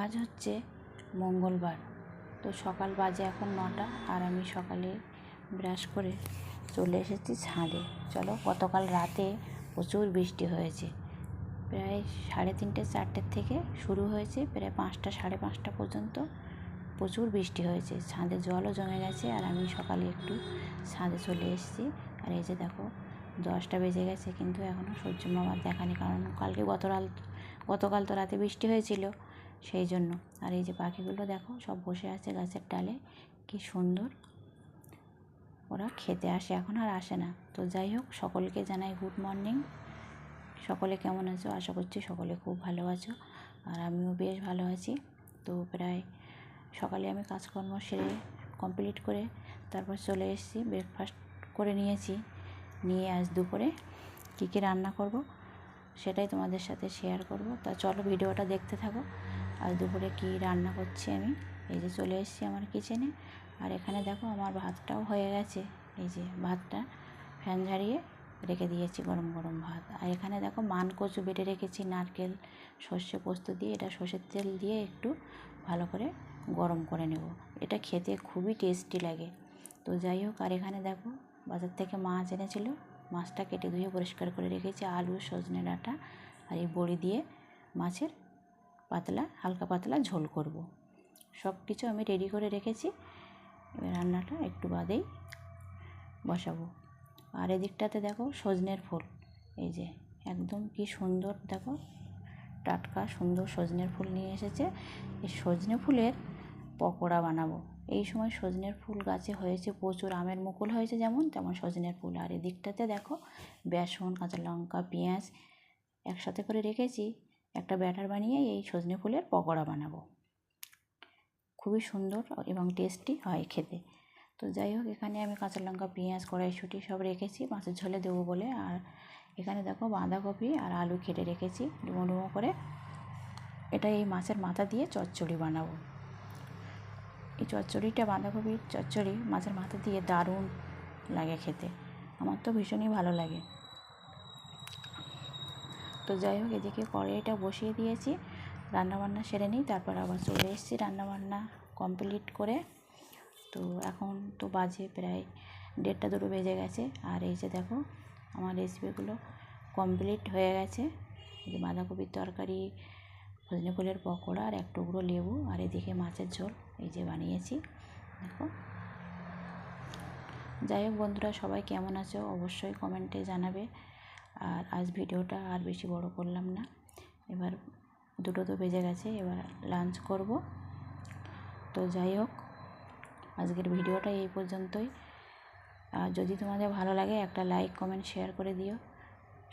আজ হচ্ছে মঙ্গলবার। তো সকাল বাজে এখন 9টা, আর আমি সকালে ব্রাশ করে চলে এসেছি ছাদে। চলো, গতকাল রাতে প্রচুর বৃষ্টি হয়েছে। প্রায় 3:30 4টের থেকে শুরু হয়েছে, প্রায় 5টা 5:30 পর্যন্ত প্রচুর বৃষ্টি হয়েছে। ছাদে জলও জমে গেছে, আর আমি সকালে একটু ছাদে চলে এসেছি। আর এই যে দেখো, 10টা বেজে গেছে, কিন্তু এখনও সূর্য মামার দেখা নেই, কারণ গতকাল তো রাতে বৃষ্টি হয়েছিল, সেই জন্য। আর এই যে পাখিগুলো দেখো, সব বসে আছে গাছের ডালে, কি সুন্দর। ওরা খেতে আসে, এখন আর আসে না। তো যাই হোক, সকলকে জানাই গুড মর্নিং। সকলে কেমন আছো? আশা করছি সকলে খুব ভালো আছো, আর আমিও বেশ ভালো আছি। তো প্রায় সকালে আমি কাজকর্ম সেরে কমপ্লিট করে তারপর চলে এসেছি, ব্রেকফাস্ট করে নিয়েছি। নিয়ে আজ দুপুরে কী রান্না করব সেটাই তোমাদের সাথে শেয়ার করব। তা চলো, ভিডিওটা দেখতে থাকো। আজ দুপুরে কী রান্না করছি আমি। এই যে চলে এসেছি আমার কিচেনে, আর এখানে দেখো আমার ভাতটাও হয়ে গেছে। এই যে ভাতটা ফ্যান ঝাড়িয়ে রেখে দিয়েছি, গরম গরম ভাত। আর এখানে দেখো মানকচু বেটে রেখেছি, নারকেল সর্ষে পোস্ত দিয়ে, এটা সর্ষের তেল দিয়ে একটু ভালো করে গরম করে নেব। এটা খেতে খুবই টেস্টি লাগে। তো যাই হোক, আর এখানে দেখো বাজার থেকে মাছ এনেছিল, মাছটা কেটে ধুয়ে পরিষ্কার করে রেখেছি। আলু, সজনে ডাঁটা আর এই বড়ি দিয়ে মাছের হালকা পাতলা ঝোল করব। সব কিছু আমি রেডি করে রেখেছি, এবার রান্নাটা একটু বাদেই বসাবো। আর এদিকটাতে দেখো সজনের ফুল, এই যে একদম কি সুন্দর, দেখো টাটকা সুন্দর সজনের ফুল নিয়ে এসেছে। এই সজনে ফুলের পকোড়া বানাবো। এই সময় সজনের ফুল গাছে হয়েছে প্রচুর, আমের মুকুল হয়েছে যেমন, তেমন সজনের ফুল। আর এদিকটাতে দেখো বেসন, কাঁচা লঙ্কা, পেঁয়াজ একসাথে করে রেখেছি, একটা ব্যাটার বানিয়ে এই সজনে ফুলের পকোড়া বানাবো। খুবই সুন্দর এবং টেস্টি হয় খেতে। তো যাই হোক, এখানে আমি কাঁচা লঙ্কা, পেঁয়াজ, কড়াইশুঁটি সব রেখেছি মাছের ঝোলে দেবো বলে। আর এখানে দেখো বাঁধাকপি আর আলু কেটে রেখেছি ডুমো ডুমো করে। এটা এই মাছের মাথা দিয়ে চচ্চড়ি বানাবো। এই চচ্চড়িটা, বাঁধাকপির চচ্চড়ি মাছের মাথা দিয়ে দারুণ লাগে খেতে, আমার তো ভীষণই ভালো লাগে। তো যাই হোক, এদিকে কড়াইটা বসিয়ে দিয়েছি, রান্নাবান্না সেরে নিই, তারপর আবার চলে এসেছি রান্নাবান্না কমপ্লিট করে। তো এখন তো বাজে প্রায় 1:30 2 বেজে গেছে। আর এই যে দেখো আমার রেসিপিগুলো কমপ্লিট হয়ে গেছে। এই যে বাঁধাকপির তরকারি, সজনে ফুলের পকোড়া আর 1 টুকরো লেবু, আর এদিকে মাছের ঝোল এই যে বানিয়েছি দেখো। যাই হোক বন্ধুরা, সবাই কেমন আছো অবশ্যই কমেন্টে জানাবে। আর আজ ভিডিওটা আর বেশি বড় করলাম না, এবার 2 তো বেজে গেছে, এবার লাঞ্চ করব। তো যাই হোক, আজকের ভিডিওটা এই পর্যন্তই। আর যদি তোমাদের ভালো লাগে একটা লাইক, কমেন্ট, শেয়ার করে দিও।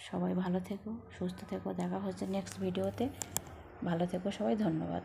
সবাই ভালো থেকো, সুস্থ থেকো, দেখা হচ্ছে নেক্সট ভিডিওতে। ভালো থেকো সবাই, ধন্যবাদ।